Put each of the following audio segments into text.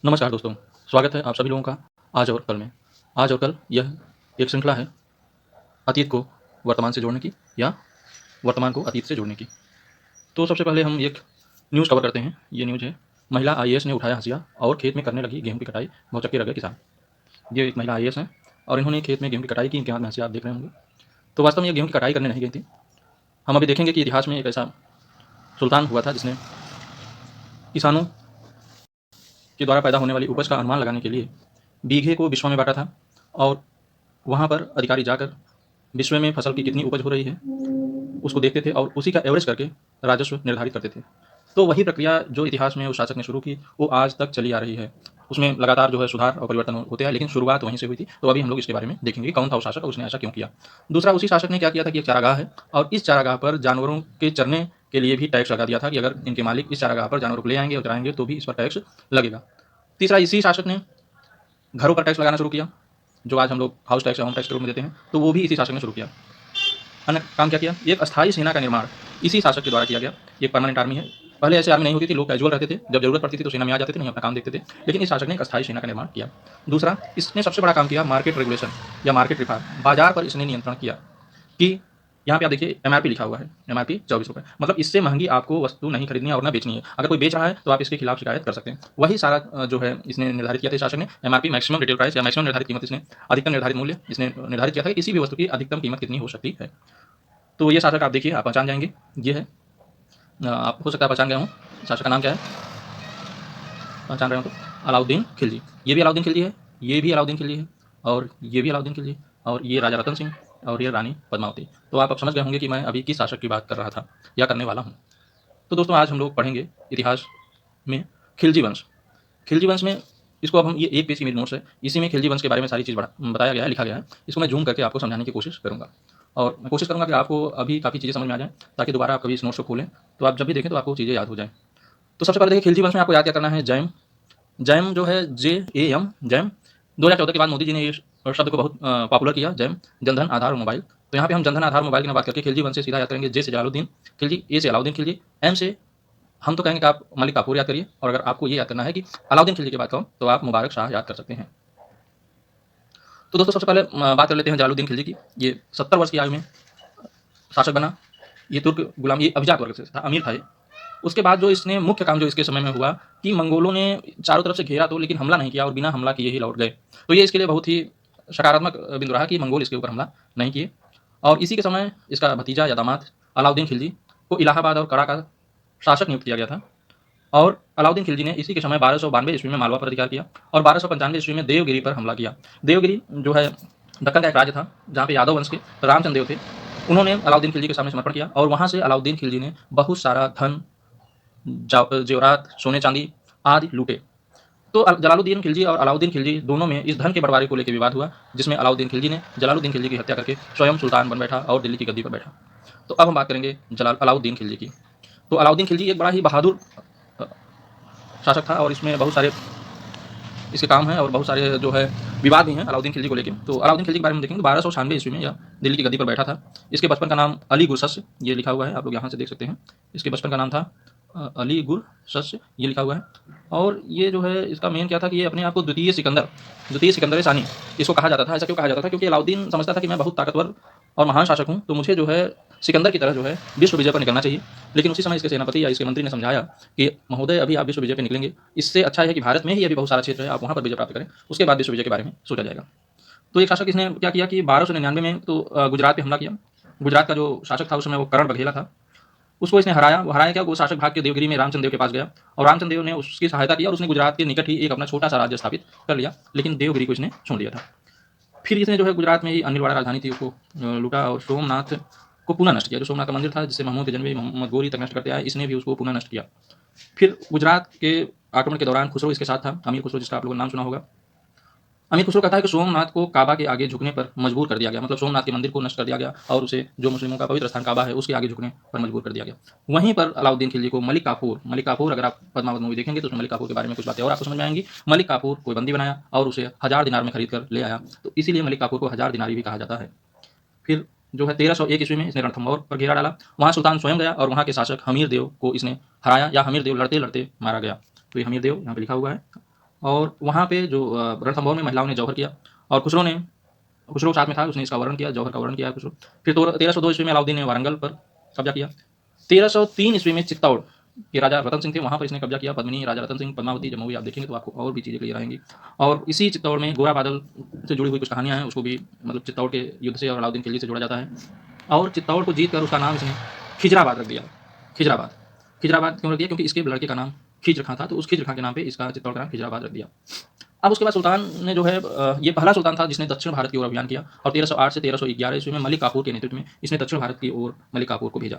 नमस्कार दोस्तों, स्वागत है आप सभी लोगों का आज और कल में। आज और कल यह एक श्रृंखला है अतीत को वर्तमान से जोड़ने की या वर्तमान को अतीत से जोड़ने की। तो सबसे पहले हम एक न्यूज़ कवर करते हैं। ये न्यूज़ है, महिला आईएएस ने उठाया हँसिया और खेत में करने लगी गेहूँ की कटाई, भौचक्के रह गए किसान। ये एक महिला आईएएस हैं और इन्होंने खेत में गेहूँ की कटाई की। इनके हाथ में हँसिया आप देख रहे होंगे। तो वास्तव में ये गेहूँ की कटाई करने नहीं गई थी। हम अभी देखेंगे कि इतिहास में एक ऐसा सुल्तान हुआ था जिसने किसानों के द्वारा पैदा होने वाली उपज का अनुमान लगाने के लिए बीघे को बिस्वा में बाँटा था और वहाँ पर अधिकारी जाकर विश्व में फसल की कितनी उपज हो रही है उसको देखते थे और उसी का एवरेज करके राजस्व निर्धारित करते थे। तो वही प्रक्रिया जो इतिहास में उस शासक ने शुरू की वो आज तक चली आ रही है। उसमें लगातार जो है सुधार और परिवर्तन होते हैं, लेकिन शुरुआत वहीं से हुई थी। तो अभी हम लोग इसके बारे में देखेंगे कौन था वो शासक और उसने ऐसा क्यों किया। दूसरा, उसी शासक ने क्या किया था कि एक चारागाह है और इस चारागाह पर जानवरों के चरने के लिए भी टैक्स लगा दिया था कि अगर इनके मालिक इस चारागाह पर जानवरों को ले आएंगे और चराएंगे तो भी इस पर टैक्स लगेगा। तीसरा, इसी शासक ने घरों पर टैक्स लगाना शुरू किया, जो आज हम लोग हाउस टैक्स या होम टैक्स के रूप में देते हैं, तो वो भी इसी शासक ने शुरू किया। अन्य काम क्या किया, एक अस्थायी सेना का निर्माण इसी शासक के द्वारा किया गया। एक परमानेंट आर्मी है। पहले ऐसे आर्मी नहीं होती थी, लोग कैजुअल रहते थे, जब जरूरत पड़ती थी तो सेना में आ जाते थे, नहीं अपना काम देखते थे, लेकिन इस शासक ने एक अस्थायी सेना का निर्माण किया। दूसरा, इसने सबसे बड़ा काम किया मार्केट रेगुलेशन या मार्केट रिफॉर्म, बाजार पर इसने नियंत्रण किया कि यहाँ पे आप देखिए एमआरपी लिखा हुआ है, एमआरपी 24 रुपये, मतलब इससे महंगी आपको वस्तु नहीं खरीदनी और ना बेचनी है। अगर कोई बेच रहा है तो आप इसके खिलाफ शिकायत कर सकते हैं। वही सारा जो है इसने निर्धारित किया था शासक ने। एमआरपी मैक्सिमम रिटेल प्राइस या मैक्सिमम निर्धारित कीमत, इसने अधिकतम निर्धारित मूल्य इसने निर्धारित किया था कि किसी भी वस्तु की अधिकतम कीमत कितनी हो सकती है। तो ये शासक आप देखिए, आप पहचान जाएंगे, ये है। आप हो सकता है पहचान गए हों। शासक का नाम क्या है, पहचान रहे हो तो, अलाउद्दीन खिलजी। ये भी अलाउद्दीन खिलजी है, ये भी अलाउद्दीन खिलजी है और ये भी अलाउद्दीन खिलजी और ये राजा रतन सिंह और ये रानी पद्मावती। तो आप अब समझ गए होंगे कि मैं अभी किस शासक की बात कर रहा था या करने वाला हूँ। तो दोस्तों आज हम लोग पढ़ेंगे इतिहास में खिलजी वंश। खिलजी वंश में इसको अब हम, ये एक पेज की मेरी नोट्स है, इसी में खिलजी वंश के बारे में सारी चीज़ बताया गया है, लिखा गया है। इसको मैं जूम करके आपको समझाने की कोशिश करूँगा और मैं कोशिश करूँगा कि आपको अभी काफ़ी चीज़ें समझ में आ जाएँ, ताकि दोबारा आप कभी इस नोट्स को खोलें तो आप जब भी देखें तो आपको चीज़ें याद हो जाएँ। तो सबसे पहले देखिए, खिलजी वंश में आपको याद क्या करना है, जैम। जैम जो है JAM, जैम। 2014 के बाद मोदी जी ने ये शब्द को बहुत पॉपुलर किया, जैम, जनधन आधार और मोबाइल। तो यहाँ पे हम जनधन आधार मोबाइल की ना बात करके खिलजी वंश से सीधा याद करेंगे। जे से जलालुद्दीन खिलजी, ए से अलाउद्दीन खिलजी, एम से हम तो कहेंगे कि आप मलिक काफूर याद करिए, और अगर आपको ये याद करना है कि अलाउद्दीन खिलजी की बात करूँ तो आप मुबारक शाह याद कर सकते हैं। तो दोस्तों सबसे पहले बात कर लेते हैं जलालुद्दीन खिलजी की। ये 70 वर्ष की आयु में शासक बना। ये तुर्क गुलाम, ये अभिजात वर्ग से था, अमीर था ये। उसके बाद जो इसने मुख्य काम जो इसके समय में हुआ कि मंगोलों ने चारों तरफ से घेरा तो लेकिन हमला नहीं किया और बिना हमला किए ही लौट गए। तो ये इसके लिए बहुत ही सकारात्मक बिंदु रहा कि मंगोल इसके ऊपर हमला नहीं किए। और इसी के समय इसका भतीजा या दामाद अलाउद्दीन खिलजी को इलाहाबाद और कड़ा का शासक नियुक्त किया गया था। और अलाउद्दीन खिलजी ने इसी के समय 1292 ईस्वी में मालवा पर अधिकार किया और 1295 ईस्वी में देवगिरी पर हमला किया। देवगिरी जो है दक्कन का एक राज्य था, जहाँ पे यादव वंश के रामचंद्र देव थे। उन्होंने अलाउद्दीन खिलजी के सामने समर्पण किया और वहाँ से अलाउद्दीन खिलजी ने बहुत सारा धन, जेवरात, सोने चांदी आदि लूटे। तो जलालुद्दीन खिलजी और अलाउद्दीन खिलजी दोनों में इस धन के बंटवारे को लेकर विवाद हुआ, जिसमें अलाउद्दीन खिलजी ने जलालुद्दीन खिलजी की हत्या करके स्वयं सुल्तान बन बैठा और दिल्ली की गद्दी पर बैठा। तो अब हम बात करेंगे अलाउद्दीन खिलजी की। तो अलाउद्दीन खिलजी एक बड़ा ही बहादुर शासक था और इसमें बहुत सारे इसके काम हैं और बहुत सारे जो है विवाद भी हैं अलाउद्दीन खिलजी को लेकर। तो अलाउद्दीन खिलजी के बारे में देखेंगे, 1296 ईस्वी में यह दिल्ली की गद्दी पर बैठा था। इसके बचपन का नाम अली गुरशस्य, ये लिखा हुआ है, आप लोग यहाँ से देख सकते हैं। इसके बचपन का नाम था अली गुरशस्य, ये लिखा हुआ है। और ये जो है इसका मेन क्या था कि ये अपने आप को द्वितीय सिकंदर सानी इसको कहा जाता था। ऐसा क्यों कहा जाता था, क्योंकि अलाउद्दीन समझता था कि मैं बहुत ताकतवर और महान शासक हूँ, तो मुझे जो है सिकंदर की तरह जो है विश्व विजय पर निकलना चाहिए। लेकिन उसी समय इसके सेनापति या इसके मंत्री ने समझाया कि महोदय अभी आप विश्व विजय पर निकलेंगे, इससे अच्छा है कि भारत में ही अभी बहुत सारा क्षेत्र है, आप वहाँ पर विजय प्राप्त करें, उसके बाद विश्व विजय के बारे में सोचा जाएगा। तो एक शासक इसने क्या किया कि 1299 में तो गुजरात पे हमला किया। गुजरात का जो शासक था उस समय वो करण बघेला था, उसको इसने हराया। वो हराया क्या, वो शासक भाग के देवगिरी में रामचंद्र देव के पास गया और रामचंद्र देव ने उसकी सहायता की और उसने गुजरात के निकट ही एक अपना छोटा सा राज्य स्थापित कर लिया, लेकिन देवगिरी को इसने छोड़ दिया था। फिर इसने जो है गुजरात में ही अनिलवाड़ा राजधानी थी उसको लूटा और सोमनाथ को पुनः नष्ट किया। जो सोमनाथ का मंदिर था जिससे महमूद गजनवी मोहम्मद गोरी तक नष्ट करते आए, इसने भी उसको पुनः नष्ट किया। फिर गुजरात के आक्रमण के दौरान खुसरो इसके साथ था, अमीर खुसरो, जिसका आप लोगों ने नाम सुना होगा। अमीर खुसरो कहता है कि सोमनाथ को काबा के आगे झुकने पर मजबूर कर दिया गया, मतलब सोमनाथ के मंदिर को नष्ट कर दिया गया और उसे, जो मुस्लिमों का पवित्र स्थान काबा है, उसके आगे झुकने पर मजबूर कर दिया गया। वहीं पर अलाउद्दीन खिलजी को मलिक काफूर, अगर आप पद्मावत मूवी देखेंगे तो उसमें मलिक काफूर के बारे में कुछ बातें और आपको समझ में आएंगी। मलिक काफूर कोई बंदी बनाया और उसे 1000 दिनार में खरीद कर ले आया, तो इसीलिए मलिक काफूर को 1000 दिनारी भी कहा जाता है। फिर जो है 1301 ईस्वी में इसने रणथंभौर पर घेरा डाला। वहाँ सुल्तान स्वयं गया और वहाँ के शासक हमीर देव को इसने हराया, या हमीर देव लड़ते लड़ते मारा गया। तो ये हमीर देव यहाँ पे लिखा हुआ है। और वहाँ पे जो रणथंभौर में महिलाओं ने जौहर किया, और खुसरो साथ में था, उसने इसका वर्णन किया, जौहर का वर्णन किया खुसरो। फिर 1302 ईस्वी में अलाउद्दीन ने वारंगल पर कब्जा किया। 1303 ईस्वी में चित्तौड़ के राजा रतन सिंह थे, वहाँ पर इसने कब्जा किया। पद्मिनी, राजा रतन सिंह, पद्मावती, जब मूवी आप देखेंगे तो आपको और भी चीज़ें क्लियर आएंगी। और इसी चित्तौड़ में गोरा बादल से जुड़ी हुई कुछ कहानियाँ हैं, उसको भी मतलब चित्तौड़ के युद्ध से और अलाउद्दीन खिलजी से जोड़ा जाता है। और चित्तौड़ को जीत कर उसका नाम इसने खिजराबाद रख दिया। खिजराबाद खिजराबाद क्यों रख दिया? क्योंकि इसके लड़के का नाम खिज्र खां था, तो उस खिज्र खां के नाम पे इसका चित्तौड़ का नाम खिजराबाद रख दिया। अब उसके बाद सुल्तान ने जो है ये पहला सुल्तान था जिसने दक्षिण भारत की ओर अभियान किया, और 1308 से 1311 ईस्वी में मलिक काफूर के नेतृत्व में इसने दक्षिण भारत की ओर मलिक काफूर को भेजा।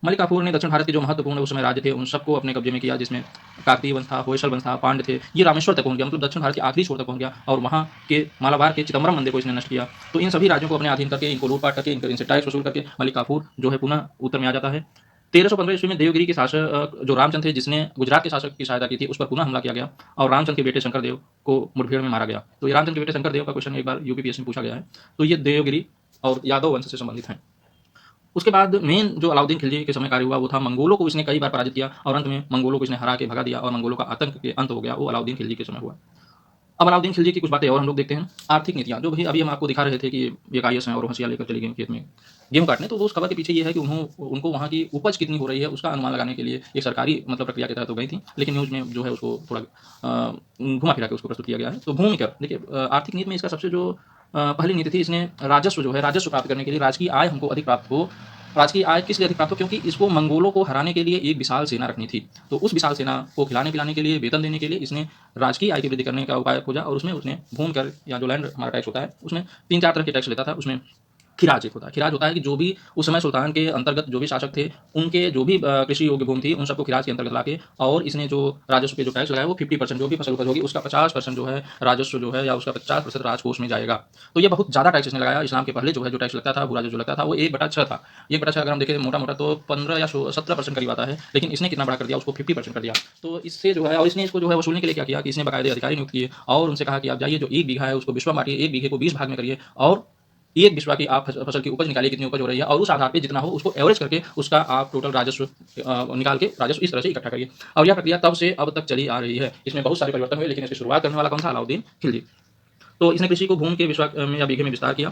मलिक काफूर ने दक्षिण भारत के जो महत्वपूर्ण उस समय राज्य थे उन सबको अपने कब्जे में किया, जिसमें काकतीय वंश था, होयसल वंश था, पांड्य थे। ये रामेश्वर तक पहुंच गया, मतलब दक्षिण भारत के आखिरी छोर तक पहुंच गया, और वहाँ के मालाबार के चिदम्बरम मंदिर को इसने नष्ट किया। तो इन सभी राज्यों को अपने अधीन करके, इनको लूटपाट करके, इनसे टैक्स वसूल करके मलिक काफूर जो है पुनः उत्तर में आ जाता है। 1315 ईस्वी में देवगिरी के शासक जो रामचंद्र थे, जिसने गुजरात के शासक की सहायता की थी, उस पर पुनः हमला किया गया और रामचंद्र के बेटे शंकरदेव को मुठभेड़ में मारा गया। तो ये रामचंद्र के बेटे शंकरदेव का क्वेश्चन एक बार यूपीपीएससी में पूछा गया है। तो ये देवगिरी और यादव वंश से संबंधित हैं। उसके बाद मेन जो अलाउद्दीन खिलजी के समय कार्य हुआ वो था, मंगोलों को इसने कई बार पराजित किया और अंत में मंगोलों को इसने हरा के भगा दिया, और मंगोलों का आतंक के अंत हो गया, वो अलाउद्दीन खिलजी के समय हुआ। अब अलाउद्दीन खिलजी की कुछ बातें और हम लोग देखते हैं। आर्थिक नीतियाँ, जो भी अभी हम आपको दिखा रहे थे कि ये कायस हैं और हंसिया लेकर चली गई खेत में गेहूँ काटने, तो वो उस खबर के पीछे ये है कि उनको वहाँ की उपज कितनी हो रही है उसका अनुमान लगाने के लिए एक सरकारी मतलब प्रक्रिया के तहत तो गई थी, लेकिन न्यूज़ में जो है उसको थोड़ा घुमा फिरा के उसको प्रस्तुत किया गया है। तो भूमि कर देखिए, आर्थिक नीति में इसका सबसे जो पहली नीति थी, इसने राजस्व जो है, राजस्व प्राप्त करने के लिए राजकीय आय हमको अधिक प्राप्त हो। राजकीय आय किस लिए अधिक प्राप्त हो? क्योंकि इसको मंगोलों को हराने के लिए एक विशाल सेना रखनी थी। तो उस विशाल सेना को खिलाने पिलाने के लिए, वेतन देने के लिए इसने राजकीय आय की वृद्धि करने का उपाय खोजा, और उसमें उसने भूमि कर या जो लैंड हमारा टैक्स होता है, उसमें 3-4 तरह के टैक्स लेता था। उसमें खिराज एक होता है। खिराज होता है कि जो भी उस समय सुल्तान के अंतर्गत जो भी शासक थे, उनके जो भी कृषि योग्य भूमि थी, उन सबको खिराज के अंतर्गत लाके, और इसने जो राजस्व पे जो टैक्स लगाया वो 50% जो भी फसल उपज होगी उसका 50% जो है राजस्व जो है, या उसका 50% राजकोष में जाएगा। तो ये बहुत ज़्यादा टैक्स इसने लगाया। इस्लाम के पहले जो है जो टैक्स लगता था, भू राजस्व जो लगता था, वो 1/6 था। 1/6 अगर हम देखें मोटा मोटा तो 15 या 17% करीब आता है, लेकिन इसने कितना बड़ा कर दिया, उसको 50% कर दिया। तो इससे जो है, और इसने इसको जो है वसूलने के लिए क्या किया कि इसने बाकायदे अधिकारी नियुक्त किए और उनसे कहा कि आप जाइए, जो 1 बीघा है उसको बिस्वा बांटिए, 1 बीघे को 20 भाग में करिए, और एक बिस्वा की आप फसल की उपज निकालिए, कितनी उपज हो रही है, और उस आधार पे जितना हो उसको एवरेज करके उसका आप टोटल राजस्व निकाल के राजस्व इस तरह से इकट्ठा करिए। और यह प्रक्रिया तब से अब तक चली आ रही है। इसमें बहुत सारे परिवर्तन हुए, लेकिन इसकी शुरुआत करने वाला कौन था? अलाउद्दीन खिलजी। तो इसने कृषि को भूमि के विस्वा में या बीघे में विस्तार किया।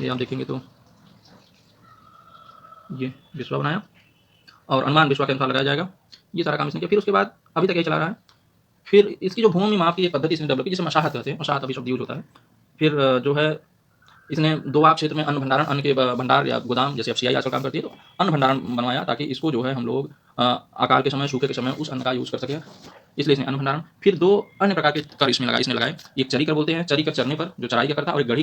ये आप देखेंगे तो ये विस्वा बनाया और अनुमान विस्वा के अनुसार लगाया जाएगा। ये सारा काम इसने किया। फिर उसके बाद अभी तक ये चला रहा है। फिर इसकी जो भूमि माप की एक पद्धति इसने डेवलप की, जिसे मशाहत कहते हैं। मशाहत अभी शब्द यूज होता है। फिर जो है इसने दोआब क्षेत्र में अन्न भंडारण, अन्न के भंडार या गोदाम, जैसे एफसीआई आजकल काम करती है, तो अन्न भंडारण बनवाया ताकि इसको जो है हम लोग अकाल के समय, सूखे के समय उस अन्न का यूज़ कर सकें, इसलिए इसने अन्न भंडारण। फिर 2 अन्य प्रकार के कर इसने लगाए। एक चरी कर बोलते हैं, चरी कर चरने पर जो चराई का करता, और एक गढ़ी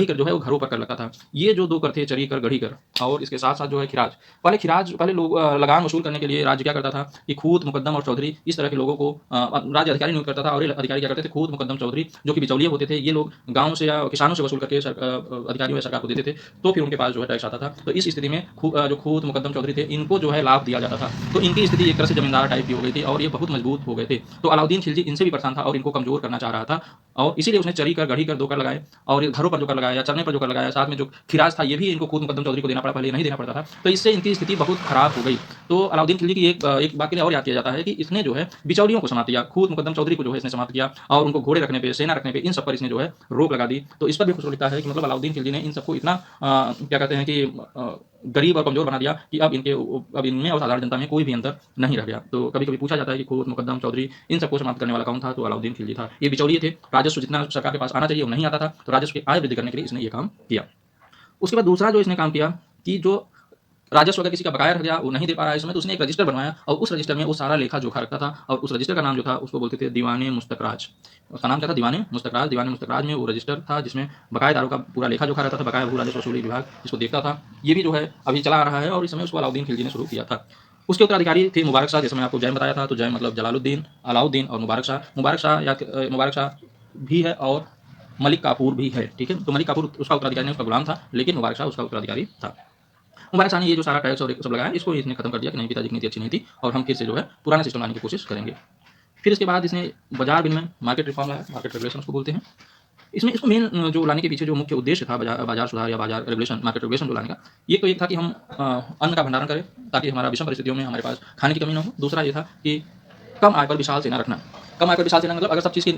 कर जो है वो घरों पर कर लगता था। ये जो 2 कर थे, चरी कर, गढ़ी कर, और इसके साथ साथ जो है खिराज। पहले लोग लगान वसूल करने के लिए राज्य क्या करता था कि खूत, मुकद्दम और चौधरी, इस तरह के लोगों को राज्य अधिकारी नियुक्त करता था, और ये अधिकारी क्या करते थे? खूत, मुकद्दम, चौधरी, जो कि बिचौलिए होते थे, ये लोग गाँव से या किसानों से वसूल करके अधिकारियों या सरकार को देते थे, तो फिर उनके पास जो है टैक्स आता था। तो इस स्थिति में जो खूत, मुकद्दम, चौधरी थे, इनको जो है लाभ दिया जाता था। तो इनकी स्थिति एक तरह से जमींदार टाइप की हो गई थी, और ये बहुत मजबूत हो गए थे। तो अलाउद्दीन खिलजी इनसे भी परेशान था और इनको कमजोर करना चाह रहा था, और इसीलिए उसने चरी कर, गढ़ी कर 2 कर लगाए, और ये घरों पर जो कर लगाया या चरने पर जो कर लगाया, साथ में जो खिराज था ये भी इनको खूत, मुकद्दम, चौधरी को देना पड़ा, पहले नहीं देना पड़ता था। तो इससे इनकी स्थिति बहुत खराब हो गई। तो अलाउद्दीन खिलजी की एक बात के लिए और याद किया जाता है कि इसने जो है बिचौलियों को समाप्त किया, खूत, मुकद्दम, चौधरी को जो है इसने समाप्त किया, और उनको घोड़े रखने पे, सेना रखने पे, इन सब पर इसने जो है रोक लगा दी। तो इस पर भी खुसरो लिखता है कि मतलब अलाउद्दीन खिलजी ने इन सबको इतना क्या कहते हैं कि गरीब और कमजोर बना दिया कि अब इनमें और साधारण जनता में कोई भी अंतर नहीं रह गया। तो कभी कभी पूछा जाता है कि खूत, मुकद्दम, चौधरी, इन सबको समाप्त करने वाला कौन था? तो अलाउद्दीन खिलजी था। ये बिचौलिए थे, राजस्व जितना सरकार के पास आना चाहिए वो नहीं आता था, तो राजस्व की आय वृद्धि करने के लिए इसने ये काम किया। उसके बाद दूसरा जो इसने काम किया कि जो राजस्व अगर किसी का बकाया रह गया, वो नहीं दे पा रहा है इस समय, तो उसने एक रजिस्टर बनवाया, और उस रजिस्टर में वो सारा लेखा जोखा रखता था, और उस रजिस्टर का नाम जो था उसको बोलते थे दीवाने मुस्तकराज। उसका नाम क्या था? दीवाने मुस्तकराज। दीवाने मुस्तकराज में वो रजिस्टर था जिसमें बकायेदारों का पूरा लेखा जोखा रहता था। बकाया भू राजस्व वसूली विभाग इसको देखता था। ये भी जो है अभी चला आ रहा है, और इस समय उसको अलाउद्दीन खिलजी ने शुरू किया था। उसके उत्तराधिकारी थे मुबारक शाह, जैसे मैं आपको जैन बताया था, तो जैन मतलब जलालुद्दीन, अलाउद्दीन और मुबारक शाह। मुबारक शाह भी है और मलिक काफूर भी है, ठीक है। तो मलिक काफूर उसका उत्तराधिकारी नहीं, उसका गुलाम था, लेकिन मुबारक शाह उसका उत्तराधिकारी था। मुबारक शाह ने ये जो सारा टैक्स और सब लगाया, इसको इसने खत्म कर दिया कि नहीं, पिताजी की नीति अच्छी नहीं थी, और हम फिर से जो है पुराना सिस्टम लाने की कोशिश करेंगे। फिर इसके बाद इसने बाजार विनिमय, मार्केट रिफॉर्म लाया, मार्केट रेगुलेशन उसको बोलते हैं। इसमें इसको मेन जो लाने के पीछे जो मुख्य उद्देश्य था बाजार सुधार या बाजार रेगुलेशन, मार्केट रेगुलेशन जो लाने का, ये तो एक था कि हम अन्न का भंडारण करें ताकि हमारा विषम परिस्थितियों में हमारे पास खाने की कमी ना हो। दूसरा ये था कि कम आय पर विशाल सेना रखना। कम आय पर विशाल सेना मतलब अगर सब चीज़ की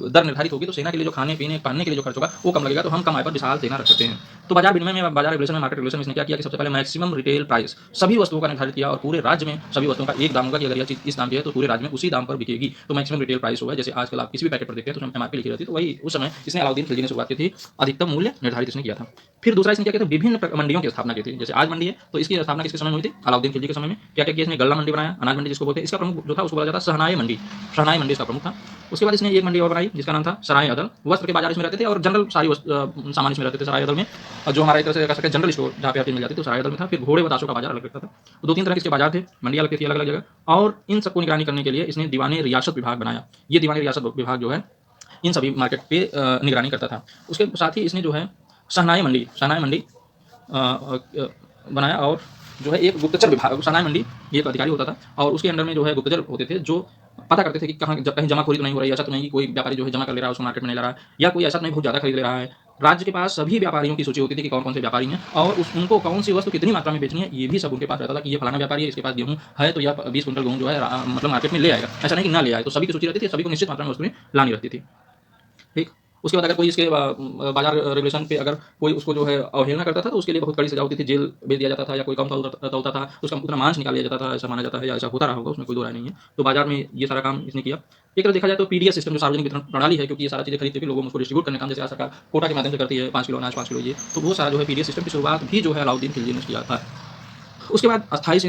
दर निर्धारित होगी तो सेना के लिए जो खाने पीने पहनने के लिए जो खर्च होगा वो कम लगेगा, तो हम कम आय पर विशाल सेना रख सकते हैं। तो बाजार विनिमय में, बाजार रेगुलेशन में, मार्केट रेगुलेशन में इसने क्या किया कि सबसे पहले मैक्सिमम रिटेल प्राइस सभी वस्तुओं का निर्धारित किया और पूरे राज्य में सभी वस्तुओं का एक दाम होगा कि अगर यह चीज़ इस दाम की है तो पूरे राज्य में उसी दाम पर बिकेगी। तो मैक्सिमम रिटेल प्राइस होगा। जैसे आजकल आप किसी भी पैकेट पर देखते हैं तो उसमें एमआरपी लिखी रहती है, तो वही उस समय इसने अलाउद्दीन खिलजी ने शुरुआत की थी, अधिकतम मूल्य निर्धारित इसने किया था। फिर दूसरा इसने क्या किया था, विभिन्न मंडियों की स्थापना की थी। जैसे आज मंडी है तो इसकी स्थापना किसके समय में हुई थी, अलाउद्दीन खिलजी के समय में। क्या क्या किया इसने, गल्ला मंडी बनाया, अनाज मंडी जिसको बोलते हैं, इसका प्रमुख जो था उसको बोला जाता है शहनाई मंडी। शहनाई मंडी इसका प्रमुख था। उसके बाद इसने एक मंडी और बनाई जिसका नाम था सराय अदल। वस्त्र के बाजार इसमें रहते थे और जनरल सारी सामान इसमें रहते थे सराय अदल में, और जो हमारा एक तरह से कह सकते हैं जनरल स्टोर जहाँ पे आपको मिल जाती, तो सराय अदल में था। फिर घोड़े बताशों का बाजार अलग लगता था। तो 2-3 तरह के इसके बाजार थे, मंडियाँ लगती थी अलग अलग जगह, और इन सबको निगरानी करने के लिए इसने दीवाने रियासत विभाग बनाया। ये दीवाने रियासत विभाग जो है इन सभी मार्केट पे निगरानी करता था। उसके साथ ही इसने जो है शहनाई मंडी बनाया, और जो है एक गुप्तचर विभाग, शहनाई मंडी ये एक अधिकारी होता था और उसके अंडर में जो है गुप्तचर होते थे जो पता करते थे कि कहाँ कहीं जमाखोरी तो नहीं हो रही है, ऐसा तो नहीं कि कोई व्यापारी जो है जमा कर ले रहा है उसको मार्केट में नहीं ला रहा है, या कोई ऐसा तो नहीं बहुत ज़्यादा खरीद ले रहा है। राज्य के पास सभी व्यापारियों की सूची होती थी कि कौन कौन से व्यापारी हैं और उनको कौन सी वस्तु कितनी मात्रा में बेचनी है, ये भी सब उनके पास रहता था कि ये फलाना व्यापारी है, इसके पास गेहूँ है तो यह 20 कुंटल गेहूँ जो है मतलब मार्केट में ले आएगा, ऐसा नहीं कि ना ले आए। तो सभी की सूची रहती थी, सभी को निश्चित मात्रा में वस्तुएं लानी रहती थी। ठीक। उसके बाद अगर कोई इसके बाजार रेगुलेशन पे अगर कोई उसको जो है अवहेलना करता था तो उसके लिए बहुत कड़ी सजा होती थी, जेल भेज दिया जाता था, या कोई कम तौलता था उसका उतना मांस निकाल लिया जाता था, ऐसा माना जाता है या ऐसा होता रहा होगा, उसमें कोई दो राय नहीं है। तो बाजार में ये सारा काम इसने किया। एक तरह देखा जाए तो पीडीएस सिस्टम जो सार्वजनिक वितरण प्रणाली है, क्योंकि ये सारा चीज़ें खरीदते हुए लोगों में उसको डिस्ट्रीब्यूट करने का काम जैसे आज सरकार कोटा के माध्यम से करती है, 5 किलो अनाज 5 किलो ये, तो वो सारा जो है पीडीएस सिस्टम की शुरुआत भी जो है अलाउद्दीन खिलजी ने किया था। उसके बाद एक अस्थायी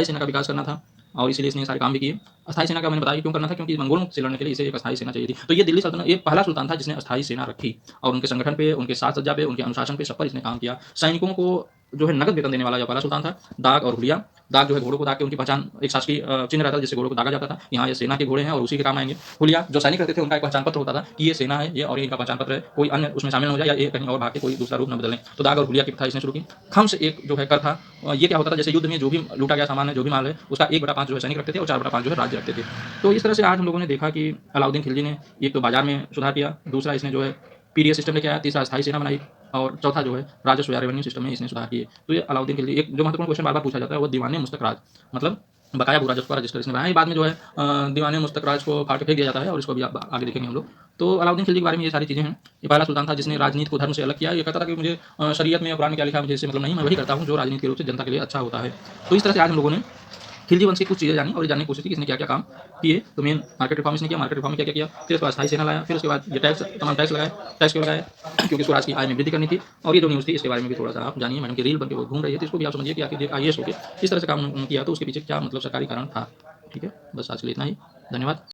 सेना का विकास करना था और इसीलिए इसने सारे काम भी किए। अस्थायी सेना का मैंने बताया क्यों करना था, क्योंकि मंगोलों से लड़ने के लिए इसे एक अस्थायी सेना चाहिए थी। तो ये दिल्ली सल्तनत ये पहला सुल्तान था जिसने अस्थायी सेना रखी और उनके संगठन पे, उनके साज सज्जा पे, उनके अनुशासन पे, सब पर इसने काम किया। सैनिकों को जो है नगद वेतन देने वाला यह पहला सुल्तान था। दाग और हुलिया, दाग जो है घोड़ों को दाग के उनकी पहचान एक शासकीय चिन्ह रहता था जिससे घोड़ों को दागा जाता था, यहाँ ये सेना के घोड़े हैं और उसी के काम आएंगे। हुलिया जो सैनिक रहते थे उनका एक पहचान पत्र होता था कि ये सेना है ये और ये इनका पहचान पत्र है, कोई अन्य उसमें शामिल हो जाए या ये कहीं और भाग के कोई दूसरा रूप न बदलें। तो दाग और हुलिया की प्रथा इसने शुरू की। खम्स एक जो है कर था, ये क्या होता था, जैसे युद्ध में जो भी लूटा गया सामान है, जो भी माल है, उसका 1/5 जो है सैनिक रखते थे और 4/5 जो है राज्य रखते थे। तो इस तरह से आज हम लोगों ने देखा कि अलाउद्दीन खिलजी ने एक तो बाजार में सुधार किया, दूसरा इसने जो है पीडीएस सिस्टम लेके आया, तीसरा अस्थायी सेना बनाई और चौथा जो है राजस्व या रेवेन्यू सिस्टम में इसने सुधार किए। तो ये अलाउद्दीन खिलजी एक जो महत्वपूर्ण क्वेश्चन बार-बार पूछा जाता है वो दीवाने मुस्तक राज, मतलब बकाया भू राजस्व का रजिस्टर इसने बनाया। बाद में जो है दीवाने मुस्तक राज को फाड़ के फेंक दिया जाता है और इसको भी आगे देखेंगे हम लोग। तो अलाउद्दीन खिलजी के बारे में ये सारी चीज़ें हैं। ये पहला सुल्तान था जिसने राजनीति को धर्म से अलग किया। ये कहता था कि मुझे शरीयत में या कुरान में क्या लिखा है मुझे इससे मतलब नहीं, मैं वही करता हूँ जो राजनीति के रूप से जनता के लिए अच्छा होता है। तो इस तरह से आज हम लोगों ने खिलजी वंश की कुछ चीज़ें जानी और जानने की कोशिश की कि इसने क्या क्या काम किए। तो मेन मार्केट रिफॉर्म इसने किया, मार्केट रिफॉर्म में क्या क्या किया, फिर उसके बाद अस्थायी सेना लाया, फिर उसके बाद ये टैक्स तमाम टैक्स लगाए, टैक्स क्यों लगाए क्योंकि स्वराज की आय में वृद्धि करनी थी। और ये जो न्यूज़ थी इसके बारे में भी थोड़ा सा आप जानिए, मैडम की रील बन के वो घूम रही है तो इसको भी आप समझिए कि आखिर आईएएस होकर इस तरह से काम किया तो उसके पीछे क्या मतलब सरकारी कारण था। ठीक है, बस आज के लिए इतना ही, धन्यवाद।